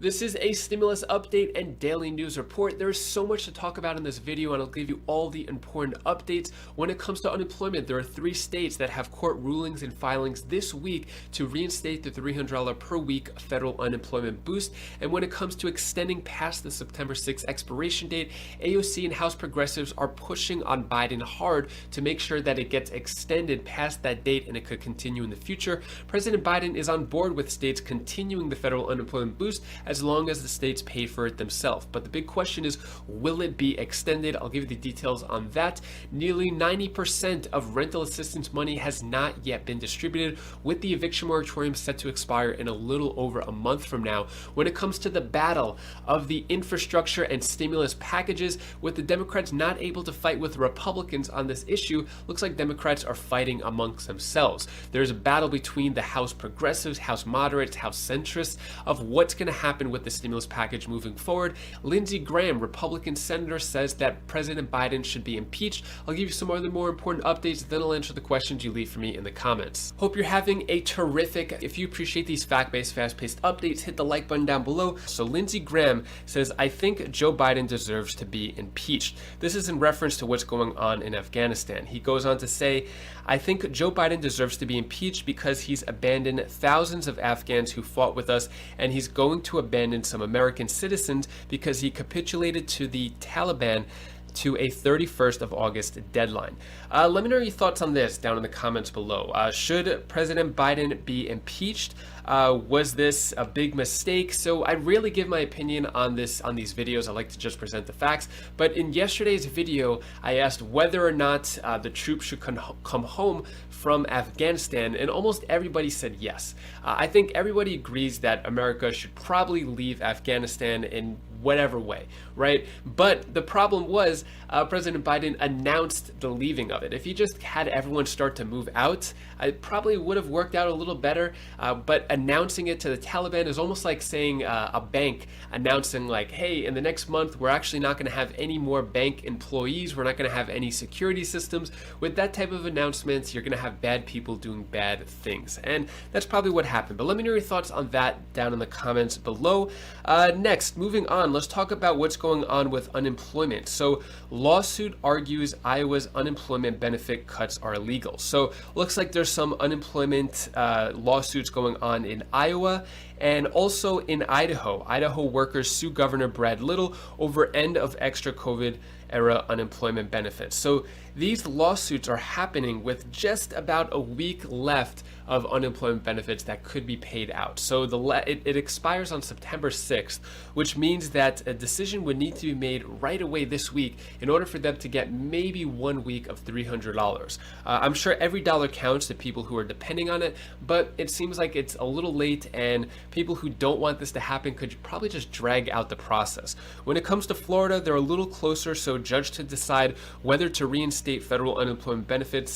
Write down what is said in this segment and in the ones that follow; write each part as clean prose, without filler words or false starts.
This is a stimulus update and daily news report. There is so much to talk about in this video, and I'll give you all the important updates. When it comes to unemployment, there are 3 states that have court rulings and filings this week to reinstate the $300 per week federal unemployment boost. And when it comes to extending past the September 6th expiration date, AOC and House progressives are pushing on Biden hard to make sure that it gets extended past that date and it could continue in the future. President Biden is on board with states continuing the federal unemployment boost as long as the states pay for it themselves. But the big question is, will it be extended? I'll give you the details on that. Nearly 90% of rental assistance money has not yet been distributed, with the eviction moratorium set to expire in a little over a month from now. When it comes to the battle of the infrastructure and stimulus packages, with the Democrats not able to fight with Republicans on this issue, looks like Democrats are fighting amongst themselves. There's a battle between the House progressives, House moderates, House centrists of what's going to happen with the stimulus package moving forward. Lindsey Graham, Republican senator, says that President Biden should be impeached. I'll give you some other more important updates, then I'll answer the questions you leave for me in the comments. Hope you're having a terrific. If you appreciate these fact-based, fast-paced updates, hit the like button down below. So Lindsey Graham says, I think Joe Biden deserves to be impeached. This is in reference to what's going on in Afghanistan. He goes on to say, I think Joe Biden deserves to be impeached because he's abandoned thousands of Afghans who fought with us, and he's going to abandon some American citizens because he capitulated to the Taliban to a 31st of August deadline. Let me know your thoughts on this down in the comments below. Should President Biden be impeached? Was this a big mistake? So I rarely give my opinion on these videos. I like to just present the facts. But in yesterday's video, I asked whether or not the troops should come home from Afghanistan, and almost everybody said yes. I think everybody agrees that America should probably leave Afghanistan in whatever way, right? But the problem was President Biden announced the leaving of it. If he just had everyone start to move out, it probably would have worked out a little better. But announcing it to the Taliban is almost like saying a bank announcing like, hey, in the next month, we're actually not going to have any more bank employees. We're not going to have any security systems. With that type of announcements, you're going to have bad people doing bad things. And that's probably what happened. But let me know your thoughts on that down in the comments below. Next, moving on, let's talk about what's going on with unemployment. So lawsuit argues Iowa's unemployment benefit cuts are illegal. So looks like there's some unemployment lawsuits going on in Iowa and also in Idaho. Idaho workers sue Governor Brad Little over end of extra COVID era unemployment benefits. So these lawsuits are happening with just about a week left of unemployment benefits that could be paid out. So it expires on September 6th, which means that a decision would need to be made right away this week in order for them to get maybe 1 week of $300. I'm sure every dollar counts to people who are depending on it, but it seems like it's a little late, and people who don't want this to happen could probably just drag out the process. When it comes to Florida, they're a little closer, so judge to decide whether to reinstate federal unemployment benefits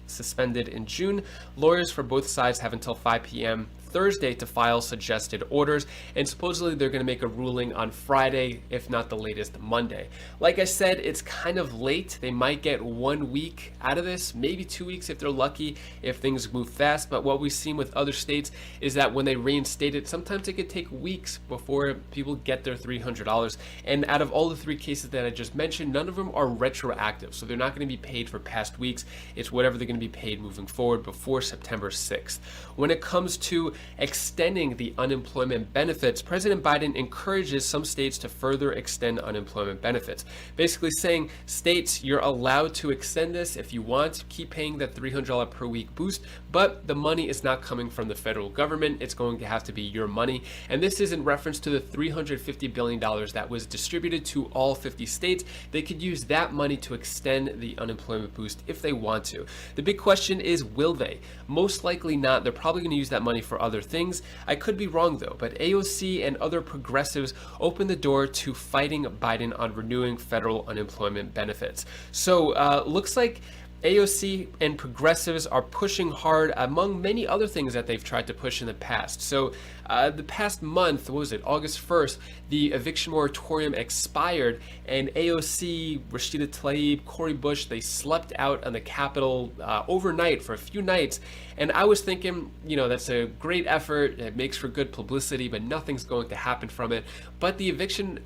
suspended in June. Lawyers for both sides have until 5 p.m. Thursday to file suggested orders, and supposedly they're going to make a ruling on Friday, if not the latest Monday. Like I said, it's kind of late. They might get 1 week out of this, maybe 2 weeks if they're lucky, if things move fast. But what we've seen with other states is that when they reinstate it, sometimes it could take weeks before people get their $300. And out of all the 3 cases that I just mentioned, none of them are retroactive, so they're not going to be paid for past weeks. It's whatever they're going to be paid moving forward before September 6th. When it comes to extending the unemployment benefits, President Biden encourages some states to further extend unemployment benefits. Basically saying, states, you're allowed to extend this if you want, keep paying that $300 per week boost, but the money is not coming from the federal government. It's going to have to be your money. And this is in reference to the $350 billion that was distributed to all 50 states. They could use that money to extend the unemployment boost if they want to. The big question is, will they? Most likely not. They're probably going to use that money for other things. I could be wrong though, but AOC and other progressives opened the door to fighting Biden on renewing federal unemployment benefits. So looks like AOC and progressives are pushing hard among many other things that they've tried to push in the past. So the past month, what was it, August 1st, the eviction moratorium expired, and AOC, Rashida Tlaib, Cori Bush, they slept out on the Capitol overnight for a few nights, And I was thinking, that's a great effort. It makes for good publicity, but nothing's going to happen from it. But the eviction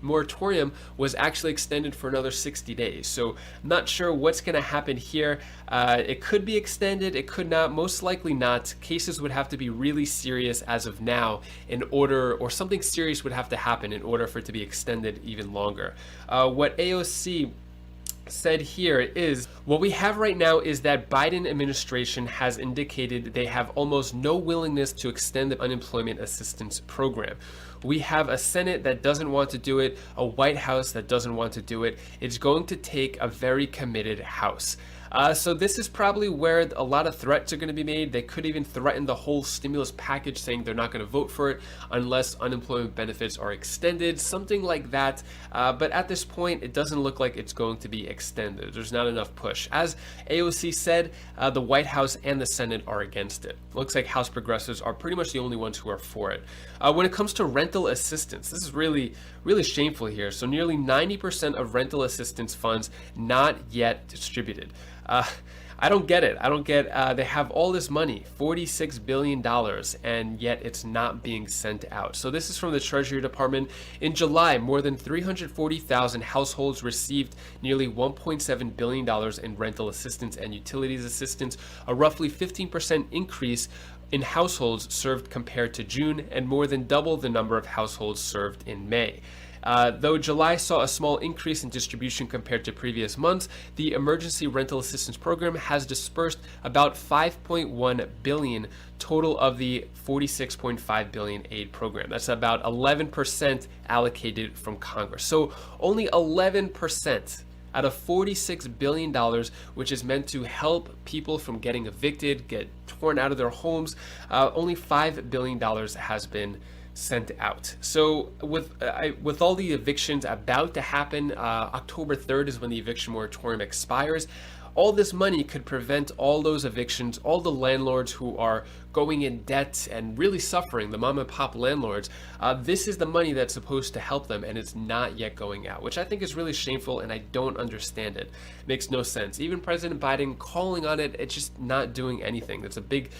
moratorium was actually extended for another 60 days. So I'm not sure what's going to happen here. It could be extended. It could not. Most likely not. Cases would have to be really serious as of now or something serious would have to happen in order for it to be extended even longer. What AOC said here is, what we have right now is that Biden administration has indicated they have almost no willingness to extend the unemployment assistance program. We have a Senate that doesn't want to do it, a White House that doesn't want to do it. It's going to take a very committed House. So this is probably where a lot of threats are going to be made. They could even threaten the whole stimulus package, saying they're not going to vote for it unless unemployment benefits are extended, something like that. But at this point, it doesn't look like it's going to be extended. There's not enough push. As AOC said, the White House and the Senate are against it. Looks like House progressives are pretty much the only ones who are for it. When it comes to rental assistance, this is really, really shameful here. So nearly 90% of rental assistance funds not yet distributed. I don't get it. I don't get, they have all this money, $46 billion, and yet it's not being sent out. So this is from the Treasury Department. In July, more than 340,000 households received nearly $1.7 billion in rental assistance and utilities assistance, a roughly 15% increase in households served compared to June, and more than double the number of households served in May. Though July saw a small increase in distribution compared to previous months, the Emergency Rental Assistance Program has dispersed about $5.1 billion total of the $46.5 billion aid program. That's about 11% allocated from Congress. So only 11% out of $46 billion, which is meant to help people from getting evicted, get torn out of their homes, only $5 billion has been sent out. So with all the evictions about to happen, October 3rd is when the eviction moratorium expires. All this money could prevent all those evictions, all the landlords who are going in debt and really suffering, the mom and pop landlords. This is the money that's supposed to help them, and it's not yet going out, which I think is really shameful, and I don't understand it. It makes no sense. Even President Biden calling on it, it's just not doing anything. There's a big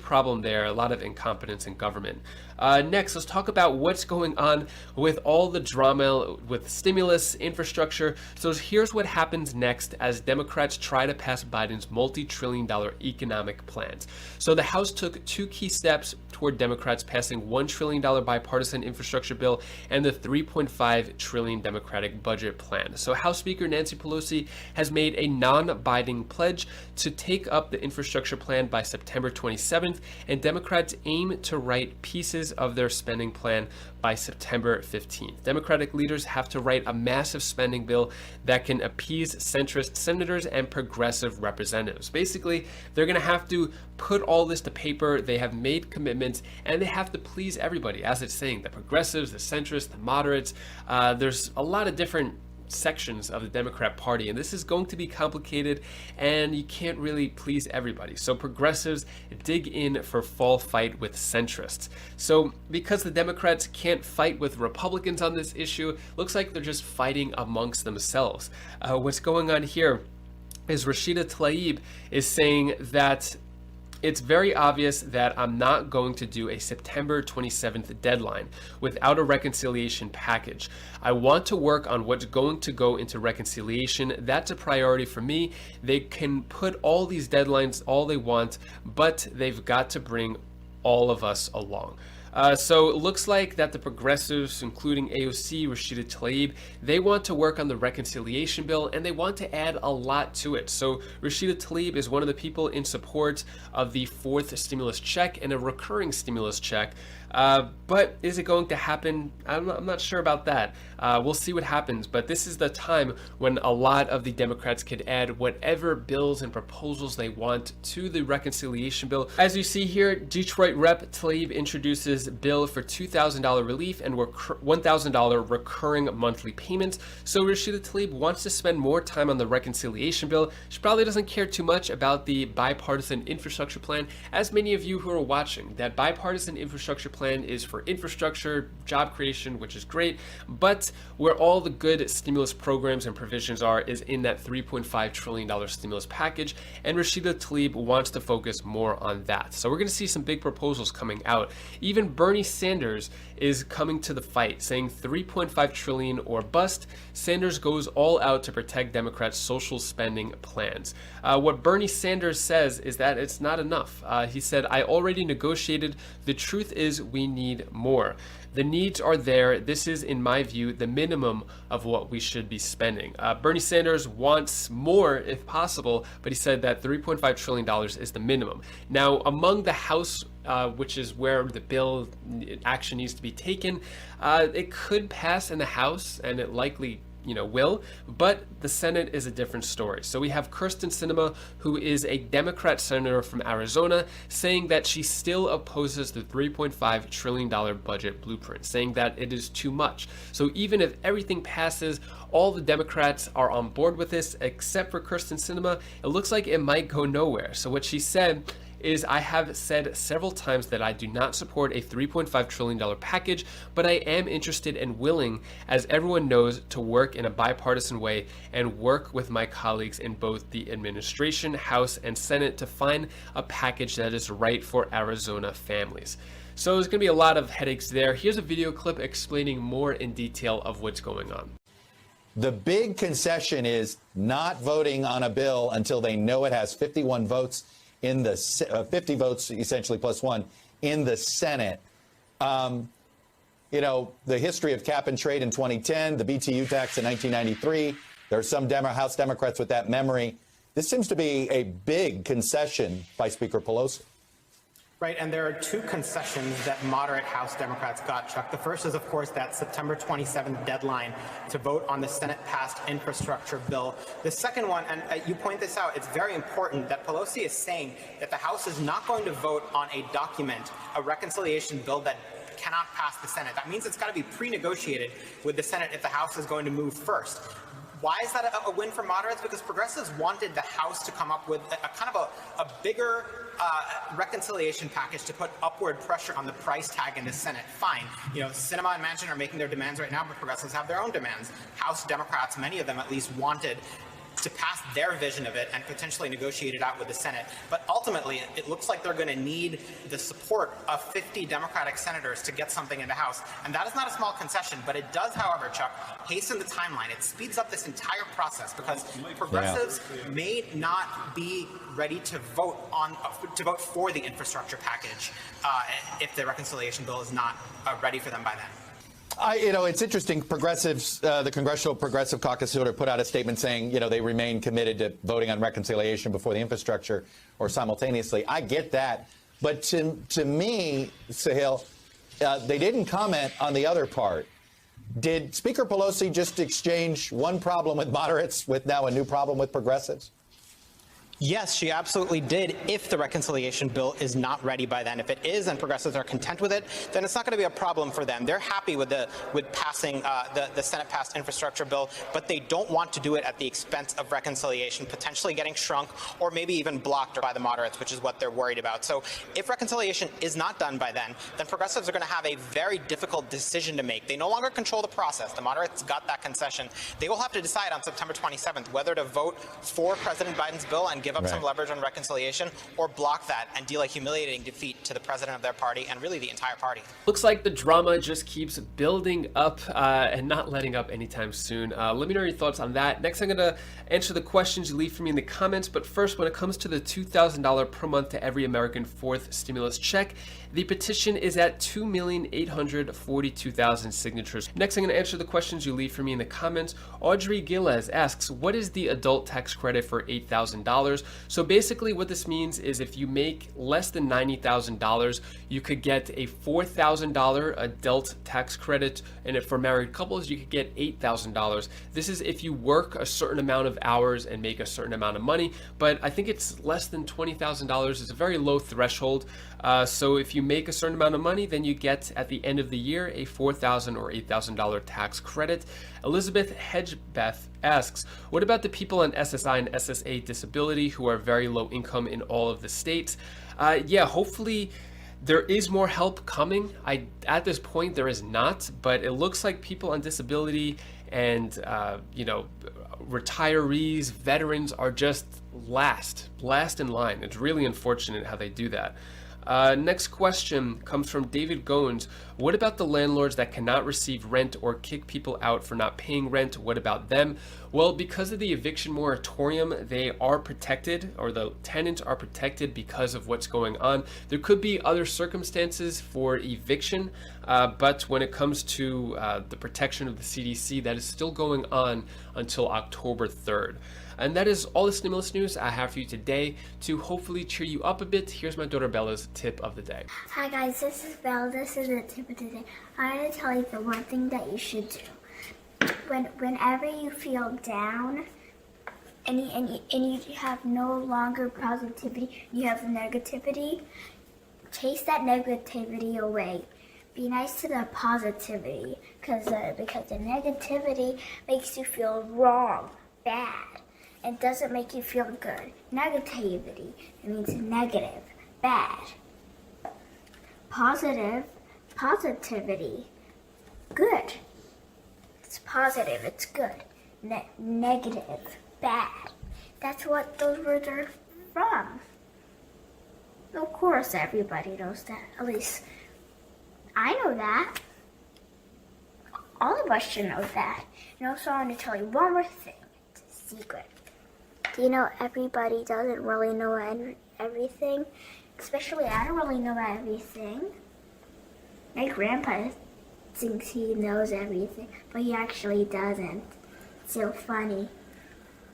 problem there, a lot of incompetence in government. Next, let's talk about what's going on with all the drama with stimulus, infrastructure. So here's what happens next as Democrats try to pass Biden's multi-trillion-dollar economic plans. So the House took two key steps toward Democrats passing $1 trillion bipartisan infrastructure bill and the $3.5 trillion Democratic budget plan. So House Speaker Nancy Pelosi has made a non-binding pledge to take up the infrastructure plan by September 27th, and Democrats aim to write pieces of their spending plan by September 15th. Democratic leaders have to write a massive spending bill that can appease centrist senators and progressive representatives. Basically, they're going to have to put all this to paper. They have made commitments, and they have to please everybody. As it's saying, the progressives, the centrists, the moderates, there's a lot of different sections of the Democrat Party, and this is going to be complicated, and you can't really please everybody. So progressives dig in for fall fight with centrists. So because the Democrats can't fight with Republicans on this issue, looks like they're just fighting amongst themselves. What's going on here is Rashida Tlaib is saying that it's very obvious that I'm not going to do a September 27th deadline without a reconciliation package. I want to work on what's going to go into reconciliation. That's a priority for me. They can put all these deadlines all they want, but they've got to bring all of us along. So it looks like that the progressives, including AOC, Rashida Tlaib, they want to work on the reconciliation bill, and they want to add a lot to it. So Rashida Tlaib is one of the people in support of the fourth stimulus check and a recurring stimulus check. But is it going to happen? I'm not sure about that. We'll see what happens. But this is the time when a lot of the Democrats could add whatever bills and proposals they want to the reconciliation bill. As you see here, Detroit Rep. Tlaib introduces bill for $2,000 relief and $1,000 recurring monthly payments. So Rashida Tlaib wants to spend more time on the reconciliation bill. She probably doesn't care too much about the bipartisan infrastructure plan. As many of you who are watching, that bipartisan infrastructure plan plan is for infrastructure, job creation, which is great, but where all the good stimulus programs and provisions are is in that $3.5 trillion stimulus package, and Rashida Tlaib wants to focus more on that. So we're going to see some big proposals coming out. Even Bernie Sanders is coming to the fight, saying $3.5 trillion or bust. Sanders goes all out to protect Democrats' social spending plans. What Bernie Sanders says is that it's not enough. He said, "I already negotiated. The truth is we need more. The needs are there. This is, in my view, the minimum of what we should be spending." Bernie Sanders wants more if possible, but he said that $3.5 trillion is the minimum. Now, among the House, which is where the bill action needs to be taken, it could pass in the House, and it likely will, but the Senate is a different story. So we have Kyrsten Sinema, who is a Democrat senator from Arizona, saying that she still opposes the $3.5 trillion budget blueprint, saying that it is too much. So even if everything passes, all the Democrats are on board with this, except for Kyrsten Sinema, it looks like it might go nowhere. So what she said is, "I have said several times that I do not support a $3.5 trillion package, but I am interested and willing, as everyone knows, to work in a bipartisan way and work with my colleagues in both the administration, House, and Senate to find a package that is right for Arizona families." So there's going to be a lot of headaches there. Here's a video clip explaining more in detail of what's going on. The big concession is not voting on a bill until they know it has 51 votes in the 50 votes, essentially plus one, in the Senate. The history of cap and trade in 2010, the BTU tax in 1993. There are some House Democrats with that memory. This seems to be a big concession by Speaker Pelosi. Right, and there are two concessions that moderate House Democrats got, Chuck. The first is, of course, that September 27th deadline to vote on the Senate-passed infrastructure bill. The second one, and you point this out, it's very important that Pelosi is saying that the House is not going to vote on a document, a reconciliation bill that cannot pass the Senate. That means it's got to be pre-negotiated with the Senate if the House is going to move first. Why is that a win for moderates? Because progressives wanted the House to come up with a kind of a bigger reconciliation package to put upward pressure on the price tag in the Senate. Fine. Sinema and Manchin are making their demands right now, but progressives have their own demands. House Democrats, many of them at least, wanted to pass their vision of it and potentially negotiate it out with the Senate. But ultimately, it looks like they're going to need the support of 50 Democratic senators to get something in the House. And that is not a small concession, but it does, however, Chuck, hasten the timeline. It speeds up this entire process because progressives may not be ready to vote for the infrastructure package if the reconciliation bill is not ready for them by then. It's interesting. Progressives, the Congressional Progressive Caucus sort of put out a statement saying, they remain committed to voting on reconciliation before the infrastructure or simultaneously. I get that. But to me, Sahil, they didn't comment on the other part. Did Speaker Pelosi just exchange one problem with moderates with now a new problem with progressives? Yes, she absolutely did, if the reconciliation bill is not ready by then. If it is and progressives are content with it, then it's not going to be a problem for them. They're happy with passing the Senate-passed infrastructure bill, but they don't want to do it at the expense of reconciliation, potentially getting shrunk or maybe even blocked by the moderates, which is what they're worried about. So if reconciliation is not done by then progressives are going to have a very difficult decision to make. They no longer control the process. The moderates got that concession. They will have to decide on September 27th whether to vote for President Biden's bill and give up some leverage on reconciliation, or block that and deal a humiliating defeat to the president of their party and really the entire party. Looks like the drama just keeps building up and not letting up anytime soon. Let me know your thoughts on that. Next, I'm going to answer the questions you leave for me in the comments. But first, when it comes to the $2,000 per month to every American fourth stimulus check, the petition is at 2,842,000 signatures. Next, I'm going to answer the questions you leave for me in the comments. Audrey Gilles asks, what is the adult tax credit for $8,000? So basically what this means is if you make less than $90,000, you could get a $4,000 adult tax credit. And if for married couples, you could get $8,000. This is if you work a certain amount of hours and make a certain amount of money, but I think it's less than $20,000. It's a very low threshold. So if you make a certain amount of money, then you get at the end of the year a $4,000 or $8,000 tax credit. Elizabeth Hedgebeth asks, what about the people on SSI and SSA disability who are very low income in all of the states? Yeah, hopefully There is more help coming. At this point, there is not, but it looks like people on disability and, retirees, veterans are just last in line. It's really unfortunate how they do that. Next question comes from David Goins. What about the landlords that cannot receive rent or kick people out for not paying rent? What about them? Well, because of the eviction moratorium, they are protected, or the tenants are protected because of what's going on. There could be other circumstances for eviction, but when it comes to the protection of the CDC, that is still going on until October 3rd. And that is all the stimulus news I have for you today. To hopefully cheer you up a bit, here's my daughter Bella's tip of the day. Hi guys, this is Bella. This is the tip of the day. I'm going to tell you the one thing that you should do. Whenever you feel down and you have no longer positivity, you have negativity, chase that negativity away. Be nice to the positivity because the negativity makes you feel wrong, bad. It doesn't make you feel good. Negativity, it means negative, bad. Positivity, good. It's positive, it's good. Negative, bad. That's what those words are from. Of course, everybody knows that. At least I know that. All of us should know that. And also, I want to tell you one more thing. It's a secret. You know, everybody doesn't really know everything. Especially, I don't really know everything. My grandpa thinks he knows everything, but he actually doesn't. It's so funny.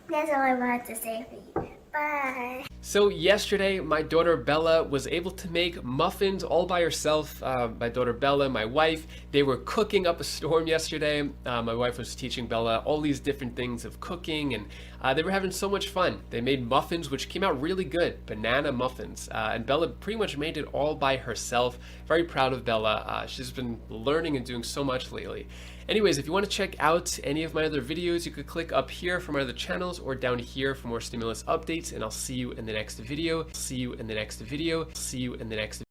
That's all I wanted to say for you. Bye. So yesterday, my daughter Bella was able to make muffins all by herself. My daughter Bella, my wife, they were cooking up a storm yesterday. My wife was teaching Bella all these different things of cooking, and they were having so much fun. They made muffins, which came out really good, banana muffins. And Bella pretty much made it all by herself. Very proud of Bella. She's been learning and doing so much lately. Anyways, if you want to check out any of my other videos, you could click up here for my other channels or down here for more stimulus updates, and I'll see you in the next video. See you in the next video. See you in the next video.